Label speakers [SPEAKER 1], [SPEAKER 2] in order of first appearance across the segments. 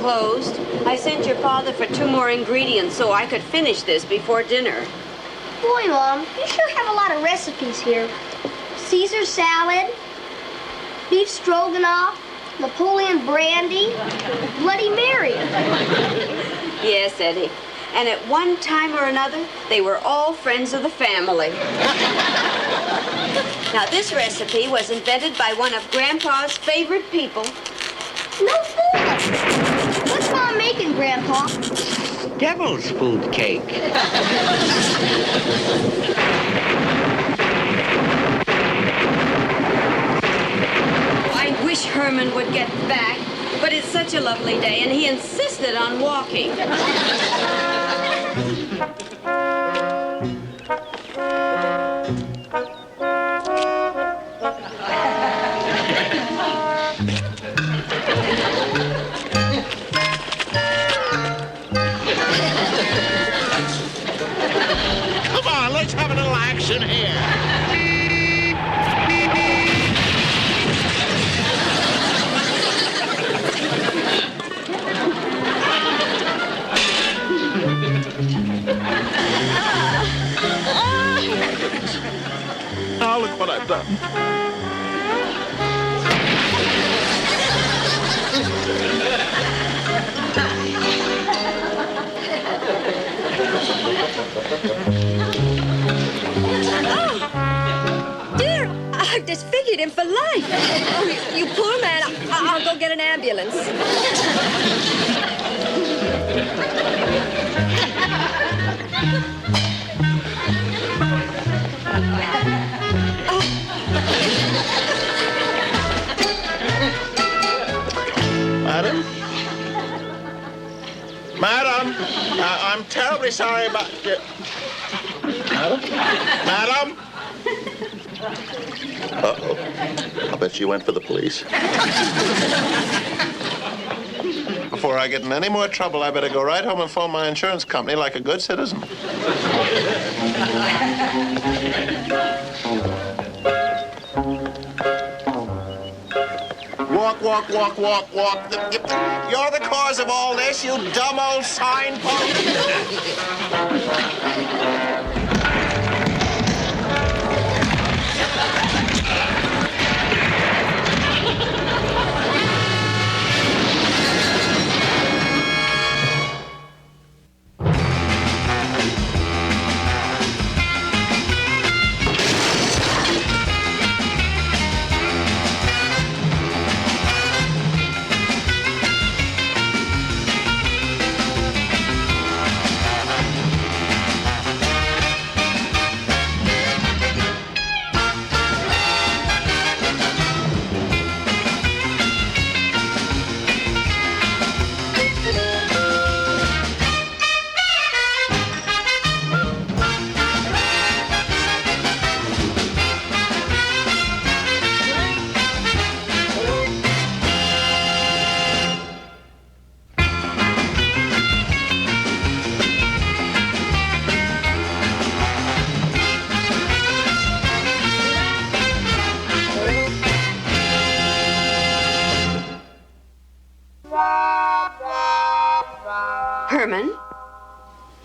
[SPEAKER 1] closed. I sent your father for 2 more ingredients so I could finish this before dinner.
[SPEAKER 2] Boy, Mom, you sure have a lot of recipes here. Caesar salad, beef stroganoff, Napoleon brandy, Bloody Mary.
[SPEAKER 1] Yes, Eddie. And at one time or another, they were all friends of the family. Now, this recipe was invented by one of Grandpa's favorite people.
[SPEAKER 2] No food. What's Mom making, Grandpa?
[SPEAKER 3] Devil's food cake.
[SPEAKER 1] I wish Herman would get back, but it's such a lovely day, and he insisted on walking.
[SPEAKER 3] Come on, let's have a little action here. Oh, look what I've done.
[SPEAKER 4] Dear, I've disfigured him for life. Oh, you poor man. I'll go get an ambulance.
[SPEAKER 3] Madam, I'm terribly sorry about you. Madam? Uh-oh. I'll bet she went for the police. Before I get in any more trouble, I better go right home and phone my insurance company like a good citizen. Walk, walk, walk, walk, walk. You're the cause of all this, you dumb old signpost.
[SPEAKER 1] Herman,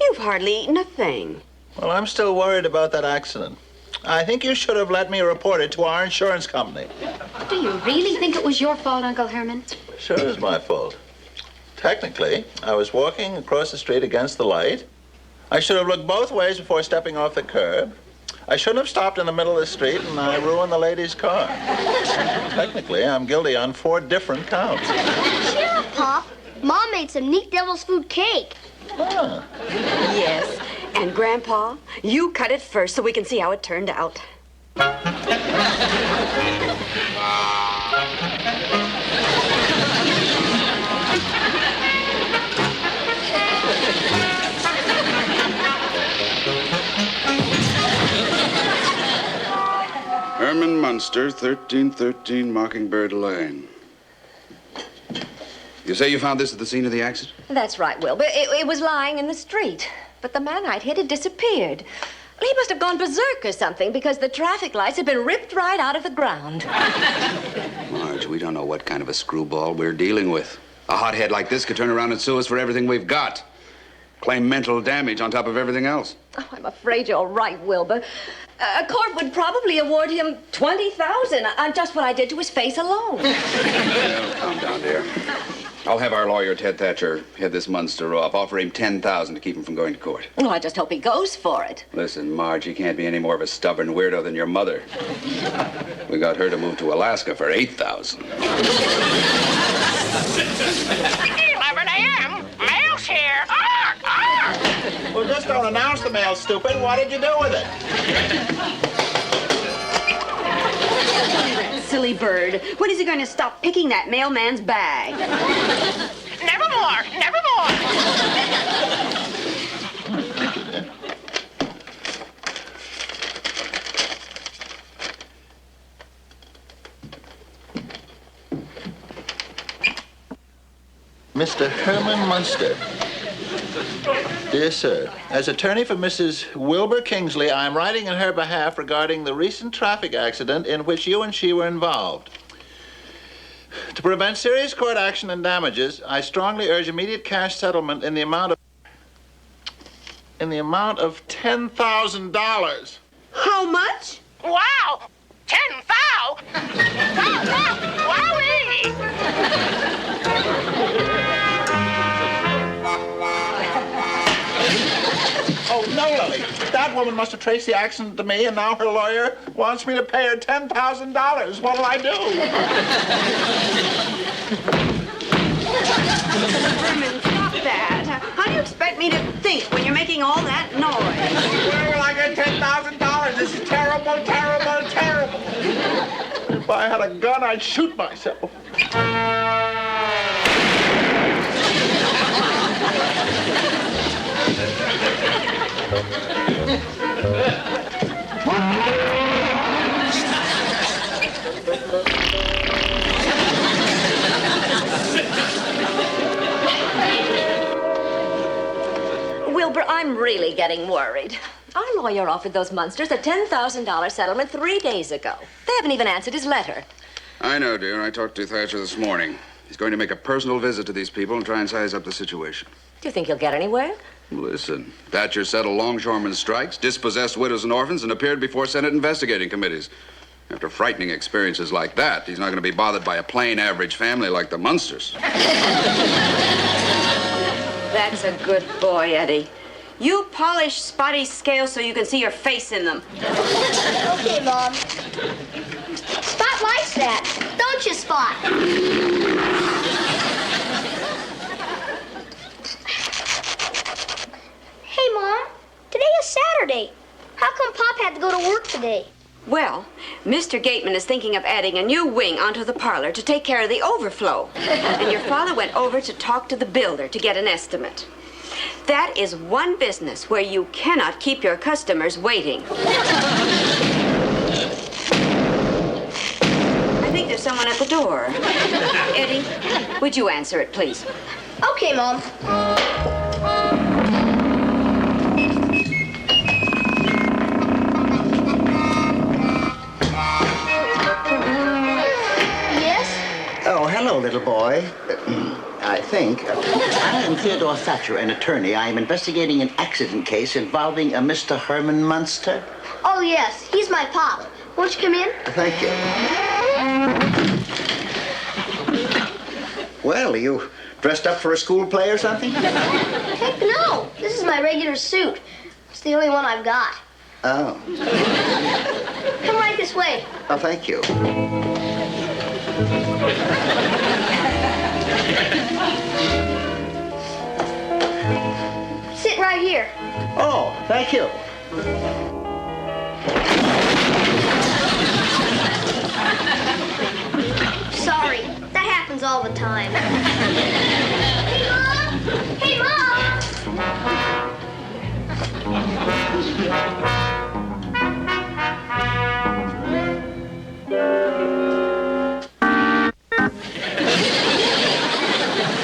[SPEAKER 1] you've hardly eaten a thing.
[SPEAKER 3] Well, I'm still worried about that accident. I think you should have let me report it to our insurance company.
[SPEAKER 5] Do you really think it was your fault, Uncle Herman?
[SPEAKER 3] Sure is my fault. Technically, I was walking across the street against the light. I should have looked both ways before stepping off the curb. I shouldn't have stopped in the middle of the street, and I ruined the lady's car. Technically, I'm guilty on 4 different counts.
[SPEAKER 2] Cheer up, Pop. Mom made some neat devil's food cake.
[SPEAKER 3] Ah.
[SPEAKER 1] Yes, and Grandpa, you cut it first so we can see how it turned out.
[SPEAKER 6] Herman Munster, 1313 Mockingbird Lane. You say you found this at the scene of the accident?
[SPEAKER 4] That's right, Will. But it was lying in the street. But the man I'd hit had disappeared. Well, he must have gone berserk or something because the traffic lights had been ripped right out of the ground.
[SPEAKER 6] Marge, we don't know what kind of a screwball we're dealing with. A hothead like this could turn around and sue us for everything we've got. Claim mental damage on top of everything else.
[SPEAKER 4] Oh, I'm afraid you're right, Wilbur. A court would probably award him $20,000 on just what I did to his face alone.
[SPEAKER 6] Well, calm down, dear. I'll have our lawyer, Ted Thatcher, head this Munster off. Offer him $10,000 to keep him from going to court.
[SPEAKER 4] Well, I just hope he goes for it.
[SPEAKER 6] Listen, Marge, he can't be any more of a stubborn weirdo than your mother. We got her to move to Alaska for $8,000.
[SPEAKER 7] 11 a.m. Mail's here. Arr, arr.
[SPEAKER 3] Well, just don't announce the mail, stupid. What did you do with it?
[SPEAKER 1] Silly bird. When is he going to stop picking that mailman's bag?
[SPEAKER 7] Nevermore. Nevermore.
[SPEAKER 3] Mr. Herman Munster. Dear sir, as attorney for Mrs. Wilbur Kingsley, I am writing on her behalf regarding the recent traffic accident in which you and she were involved. To prevent serious court action and damages, I strongly urge immediate cash settlement in the amount of $10,000.
[SPEAKER 1] How much?
[SPEAKER 7] Wow. 10,000. Wowee.
[SPEAKER 3] Oh, no, Lily. That woman must have traced the accident to me, and now her lawyer wants me to pay her $10,000. What'll I do?
[SPEAKER 1] Herman, stop that. How do you expect me to think when you're making all that noise?
[SPEAKER 3] Where will I get $10,000? This is terrible, terrible, terrible. If I had a gun, I'd shoot myself.
[SPEAKER 4] Wilbur, I'm really getting worried. Our lawyer offered those Munsters a $10,000 settlement 3 days ago. They haven't even answered his letter.
[SPEAKER 6] I know, dear. I talked to Thatcher this morning. He's going to make a personal visit to these people and try and size up the situation.
[SPEAKER 4] Do you think he'll get anywhere?
[SPEAKER 6] Listen, Thatcher settled longshoremen's strikes, dispossessed widows and orphans, and appeared before Senate investigating committees. After frightening experiences like that, he's not going to be bothered by a plain, average family like the Munsters.
[SPEAKER 1] That's a good boy, Eddie. You polish Spotty's scales so you can see your face in them.
[SPEAKER 2] Okay, Mom. Spot likes that. Don't you, Spot? Hey, Mom. Today is Saturday. How come Pop had to go to work today?
[SPEAKER 1] Well, Mr. Gateman is thinking of adding a new wing onto the parlor to take care of the overflow. And your father went over to talk to the builder to get an estimate. That is one business where you cannot keep your customers waiting. I think there's someone at the door. Eddie, would you answer it, please?
[SPEAKER 2] Okay, Mom. Yes?
[SPEAKER 8] Oh, hello, little boy. I think. I am Theodore Thatcher, an attorney. I am investigating an accident case involving a Mr. Herman Munster.
[SPEAKER 2] Oh, yes. He's my pop. Won't you come in?
[SPEAKER 8] Thank you. Well, are you dressed up for a school play or something?
[SPEAKER 2] Heck no. This is my regular suit. It's the only one I've got.
[SPEAKER 8] Oh.
[SPEAKER 2] Come right this way.
[SPEAKER 8] Oh, thank you.
[SPEAKER 2] Sit right here.
[SPEAKER 8] Oh, thank you.
[SPEAKER 2] Sorry. That happens all the time. Hey, Mom! Hey, Mom!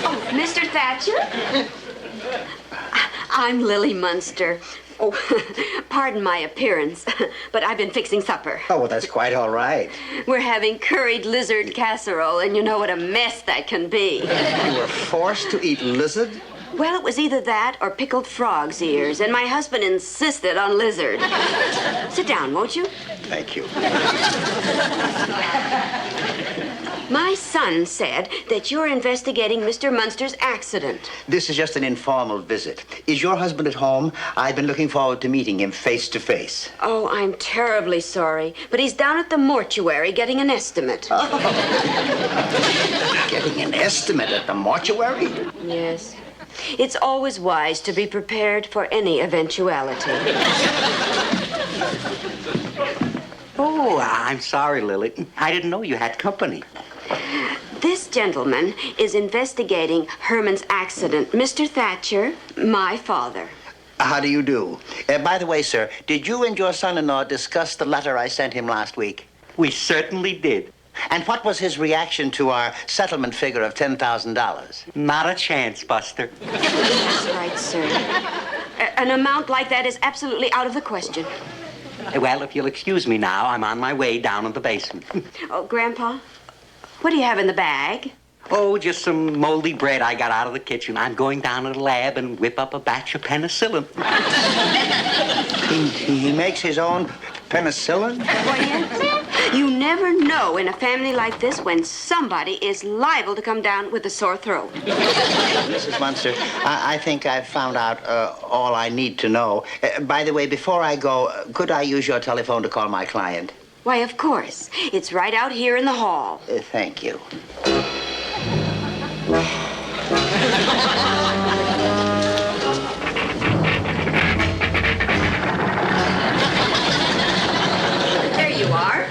[SPEAKER 1] Oh, Mr. Thatcher? I'm Lily Munster. Oh, pardon my appearance, but I've been fixing supper.
[SPEAKER 8] Oh, well, that's quite all right.
[SPEAKER 1] We're having curried lizard casserole, and you know what a mess that can be.
[SPEAKER 8] You were forced to eat lizard?
[SPEAKER 1] Well, it was either that or pickled frog's ears, and my husband insisted on lizard. Sit down, won't you?
[SPEAKER 8] Thank you.
[SPEAKER 1] My son said that you're investigating Mr. Munster's accident.
[SPEAKER 8] This is just an informal visit. Is your husband at home? I've been looking forward to meeting him face to face.
[SPEAKER 1] Oh, I'm terribly sorry, but he's down at the mortuary getting an estimate.
[SPEAKER 8] Oh. Getting an estimate at the mortuary?
[SPEAKER 1] Yes. It's always wise to be prepared for any eventuality.
[SPEAKER 9] Oh, I'm sorry, Lily. I didn't know you had company.
[SPEAKER 1] This gentleman is investigating Herman's accident. Mr. Thatcher, my father.
[SPEAKER 8] How do you do? By the way, sir, did you and your son-in-law discuss the letter I sent him last week?
[SPEAKER 9] We certainly did.
[SPEAKER 8] And what was his reaction to our settlement figure of $10,000?
[SPEAKER 9] Not a chance, Buster.
[SPEAKER 1] That's right, sir. An amount like that is absolutely out of the question.
[SPEAKER 9] Well, if you'll excuse me now, I'm on my way down in the basement.
[SPEAKER 1] Oh, Grandpa, what do you have in the bag?
[SPEAKER 9] Oh, just some moldy bread I got out of the kitchen. I'm going down to the lab and whip up a batch of penicillin.
[SPEAKER 8] He makes his own penicillin?
[SPEAKER 1] Well, yes. You never know in a family like this when somebody is liable to come down with a sore throat.
[SPEAKER 8] Mrs. Munster, I think I've found out all I need to know. By the way, before I go, could I use your telephone to call my client?
[SPEAKER 1] Why, of course. It's right out here in the hall.
[SPEAKER 8] Thank you.
[SPEAKER 1] There you are.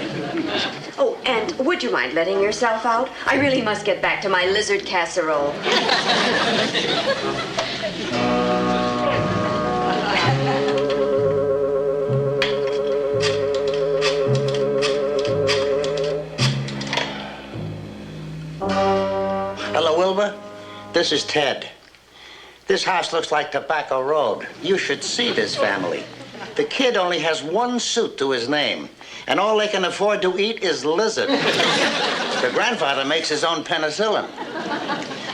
[SPEAKER 1] Oh, and would you mind letting yourself out? I really must get back to my lizard casserole.
[SPEAKER 8] Hello, Wilbur. This is Ted. This house looks like Tobacco Road. You should see this family. The kid only has one suit to his name, and all they can afford to eat is lizard. The grandfather makes his own penicillin.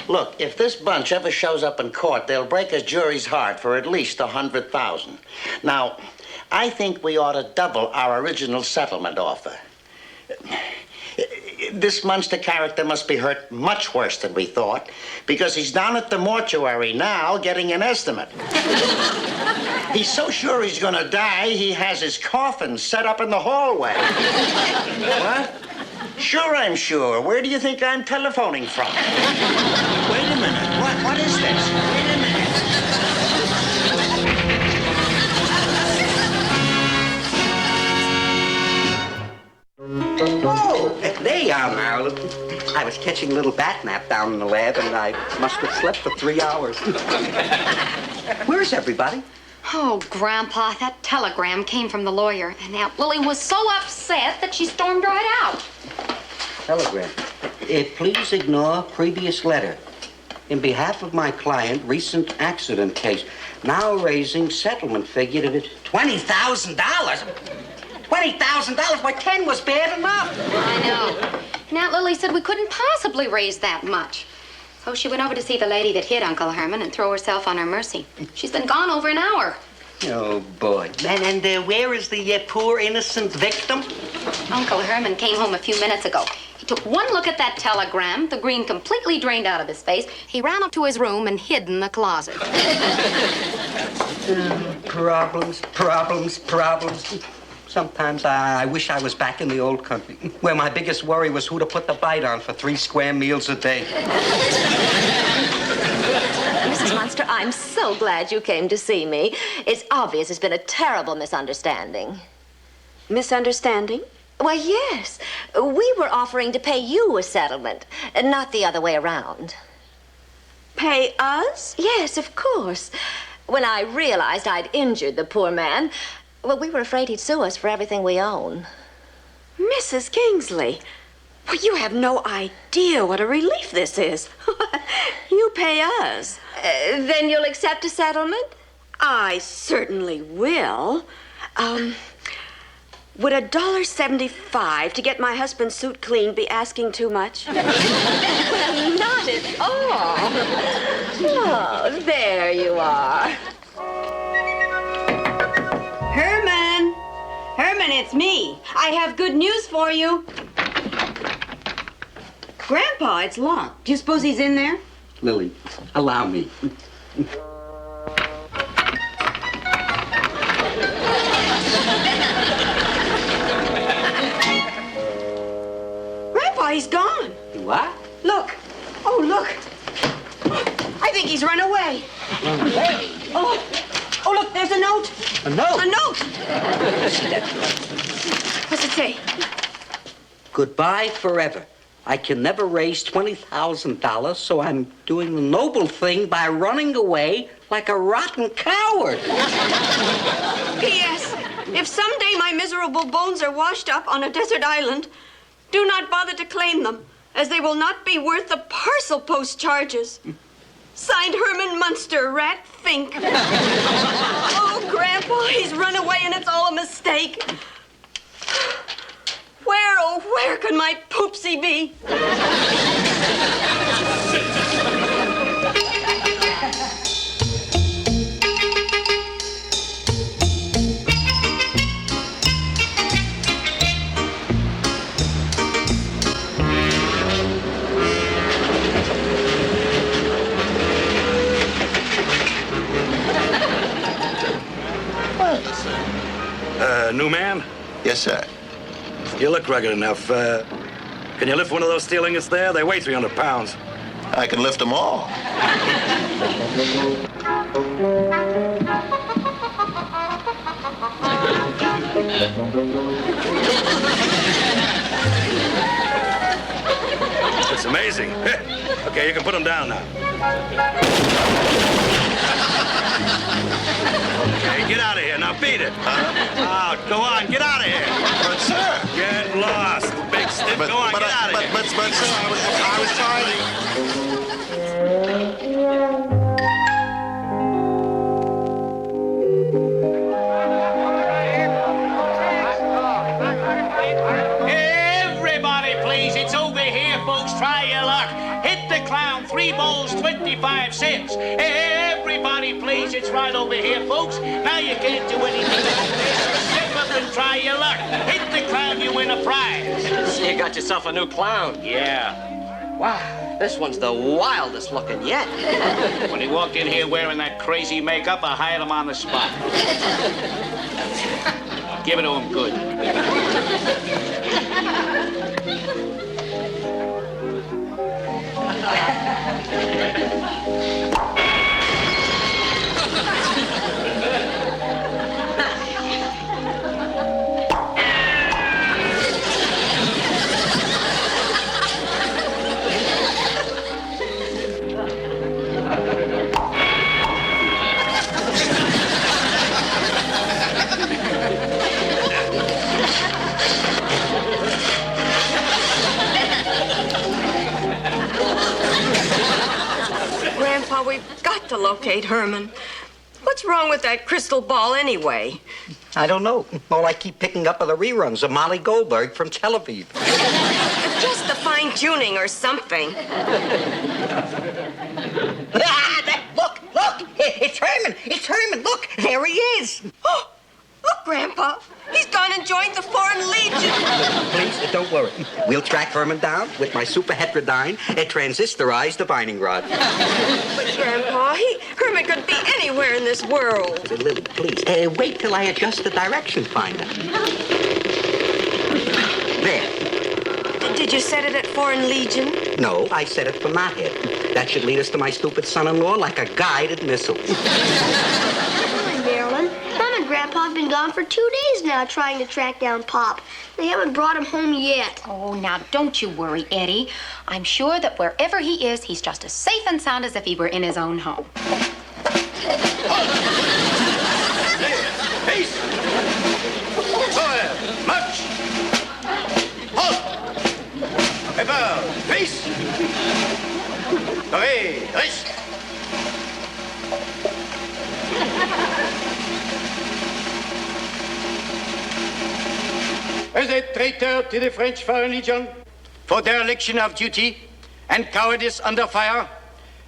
[SPEAKER 8] Look, if this bunch ever shows up in court, they'll break a jury's heart for at least $100,000. Now, I think we ought to double our original settlement offer. This Munster character must be hurt much worse than we thought, because he's down at the mortuary now getting an estimate. He's so sure he's gonna die, he has his coffin set up in the hallway. What? Sure, I'm sure. Where do you think I'm telephoning from? Wait a minute. What is this? Wait a minute.
[SPEAKER 9] Oh, there you are, Marilyn. I was catching a little bat nap down in the lab, and I must have slept for 3 hours. Where's everybody?
[SPEAKER 5] Oh, Grandpa, that telegram came from the lawyer, and Aunt Lily was so upset that she stormed right out.
[SPEAKER 9] Telegram. Please ignore previous letter. In behalf of my client, recent accident case, now raising settlement figure to $20,000. $20,000? Why, 10 was bad enough.
[SPEAKER 5] I know. And Aunt Lily said we couldn't possibly raise that much. So she went over to see the lady that hit Uncle Herman and throw herself on her mercy. She's been gone over an hour.
[SPEAKER 9] Oh, boy. And where is the poor innocent victim?
[SPEAKER 5] Uncle Herman came home a few minutes ago. He took one look at that telegram, the green completely drained out of his face. He ran up to his room and hid in the closet.
[SPEAKER 9] Problems. Sometimes I wish I was back in the old country, where my biggest worry was who to put the bite on for 3 square meals a day.
[SPEAKER 4] Mrs. Munster, I'm so glad you came to see me. It's obvious it's been a terrible misunderstanding.
[SPEAKER 1] Misunderstanding?
[SPEAKER 4] Why, yes. We were offering to pay you a settlement, not the other way around.
[SPEAKER 1] Pay us?
[SPEAKER 4] Yes, of course. When I realized I'd injured the poor man, well, we were afraid he'd sue us for everything we own.
[SPEAKER 1] Mrs. Kingsley, well, you have no idea what a relief this is. You pay us.
[SPEAKER 4] Then you'll accept a settlement?
[SPEAKER 1] I certainly will. Would $1.75 to get my husband's suit cleaned be asking too much?
[SPEAKER 4] Not at all. Oh, there you are.
[SPEAKER 1] Herman! Herman, it's me. I have good news for you. Grandpa, it's locked. Do you suppose he's in there?
[SPEAKER 9] Lily, allow me.
[SPEAKER 1] Grandpa, he's gone.
[SPEAKER 9] What?
[SPEAKER 1] Look. Oh, look. I think he's run away. Oh, look, there's a note.
[SPEAKER 9] A note?
[SPEAKER 1] A note. What's it say?
[SPEAKER 9] Goodbye forever. I can never raise $20,000, so I'm doing the noble thing by running away like a rotten coward.
[SPEAKER 1] P.S. If someday my miserable bones are washed up on a desert island, do not bother to claim them, as they will not be worth the parcel post charges. Signed, Herman Munster, Rat Fink. Oh, Grandpa, he's run away and it's all a mistake. Where, oh, where could my poopsie be?
[SPEAKER 10] New man?
[SPEAKER 3] Yes, sir.
[SPEAKER 10] You look rugged enough. Can you lift one of those steel ingots there? They weigh 300 pounds.
[SPEAKER 3] I can lift them all.
[SPEAKER 10] It's amazing. Okay, you can put them down now. Okay, get out of here. Now beat it. Out. Go on, get out of here.
[SPEAKER 3] But, sir.
[SPEAKER 10] Get lost, big stiff. Go on, get out of here.
[SPEAKER 3] But, sir, I was trying.
[SPEAKER 7] Everybody, please, it's over here, folks. Try your luck. Hit the clown. 3 bowls, 25 cents. Everybody, please, it's right over here, folks. Now you can't do anything. Step up and try your luck. Hit the clown, you win a prize.
[SPEAKER 11] You got yourself a new clown.
[SPEAKER 7] Yeah.
[SPEAKER 11] Wow, this one's the wildest looking yet.
[SPEAKER 7] When he walked in here wearing that crazy makeup, I hired him on the spot. Give it to him good.
[SPEAKER 1] Grandpa, we've got to locate Herman. What's wrong with that crystal ball anyway?
[SPEAKER 9] I don't know. All I keep picking up are the reruns of Molly Goldberg from Tel Aviv.
[SPEAKER 1] Just the fine-tuning or something.
[SPEAKER 9] Look! It's Herman! It's Herman! Look! There he is!
[SPEAKER 1] Oh, look, Grandpa. He's gone and joined the Foreign Legion.
[SPEAKER 9] Please, don't worry. We'll track Herman down with my superheterodyne and transistorized divining rod.
[SPEAKER 1] But, Grandpa, Herman could be anywhere in this world.
[SPEAKER 9] Lily, please, wait till I adjust the direction finder. There.
[SPEAKER 1] Did you set it at Foreign Legion?
[SPEAKER 9] No, I set it for Knothead. That should lead us to my stupid son-in-law like a guided missile.
[SPEAKER 2] Hi, Marilyn. Mom and Grandpa have been gone for 2 days now trying to track down Pop. They haven't brought him home yet.
[SPEAKER 5] Oh, now don't you worry, Eddie. I'm sure that wherever he is, he's just as safe and sound as if he were in his own home.
[SPEAKER 10] Peace. March. Halt. Ever. Peace. Rest.
[SPEAKER 12] as a traitor to the French Foreign Legion for dereliction of duty and cowardice under fire,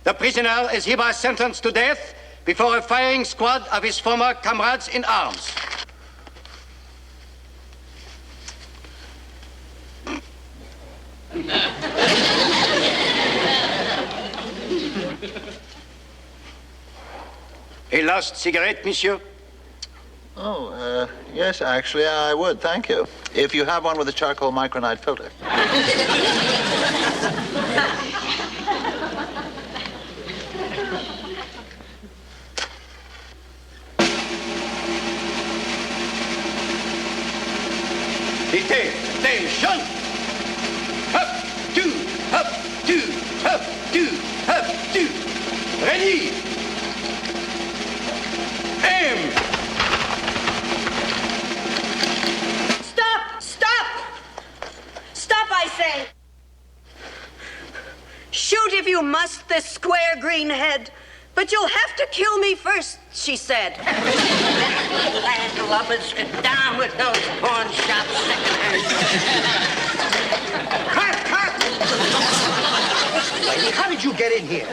[SPEAKER 12] the prisoner is hereby sentenced to death before a firing squad of his former comrades in arms. A last cigarette, monsieur?
[SPEAKER 3] Oh, yes, actually, I would, thank you. If you have one with a charcoal micronite filter.
[SPEAKER 12] Attention! Up, two, up, two, up, two, up, two. Ready? Aim!
[SPEAKER 1] Stop! Stop! Stop, I say! Shoot if you must, this square green head. But you'll have to kill me first, she said.
[SPEAKER 9] Landlubbers, get down with those pawn shop second-hand.
[SPEAKER 13] Cut! How did you get in here?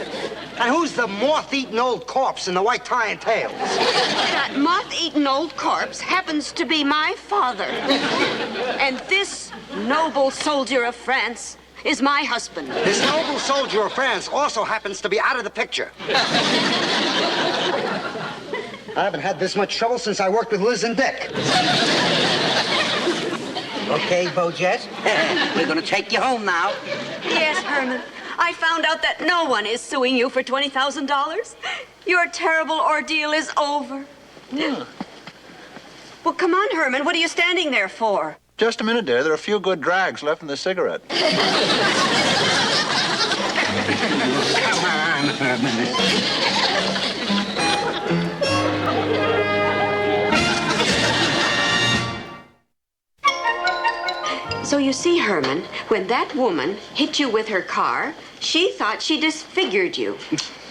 [SPEAKER 13] And who's the moth-eaten old corpse in the white tie and tails?
[SPEAKER 1] That moth-eaten old corpse happens to be my father. And this noble soldier of France is my husband.
[SPEAKER 13] This noble soldier of France also happens to be out of the picture. I haven't had this much trouble since I worked with Liz and Dick.
[SPEAKER 9] Okay, Bojet, we're going to take you home now.
[SPEAKER 1] Yes, Herman. I found out that no one is suing you for $20,000. Your terrible ordeal is over.
[SPEAKER 3] Yeah.
[SPEAKER 1] Well, come on, Herman. What are you standing there for?
[SPEAKER 3] Just a minute, dear. There are a few good drags left in the cigarette.
[SPEAKER 9] Come on, Herman.
[SPEAKER 1] So you see, Herman, when that woman hit you with her car, she thought she disfigured you.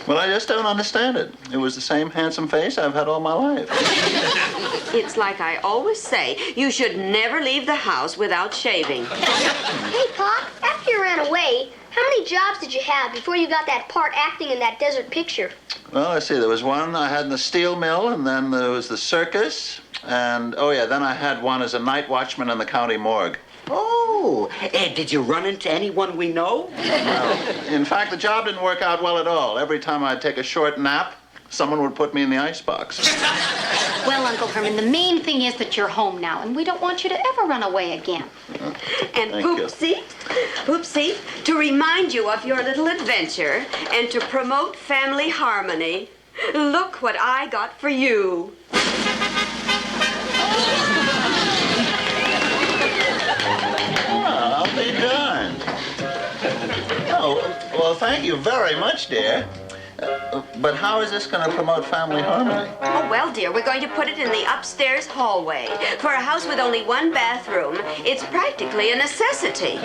[SPEAKER 3] Well, I just don't understand it. It was the same handsome face I've had all my life.
[SPEAKER 1] It's like I always say, you should never leave the house without shaving.
[SPEAKER 2] Hey, Pop, after you ran away, how many jobs did you have before you got that part acting in that desert picture?
[SPEAKER 3] Well, let's see. There was one I had in the steel mill, and then there was the circus, and, oh, yeah, then I had one as a night watchman in the county morgue.
[SPEAKER 9] Oh, did you run into anyone we know?
[SPEAKER 3] Well, in fact, the job didn't work out well at all. Every time I'd take a short nap, someone would put me in the icebox.
[SPEAKER 5] Well, Uncle Herman, the main thing is that you're home now, and we don't want you to ever run away again.
[SPEAKER 1] And
[SPEAKER 3] Thank
[SPEAKER 1] Poopsie, to remind you of your little adventure and to promote family harmony, look what I got for you.
[SPEAKER 3] I'll be darned. Oh, well, thank you very much, dear. But how is this going to promote family harmony?
[SPEAKER 1] Oh, well, dear, we're going to put it in the upstairs hallway. For a house with only one bathroom, it's practically a necessity.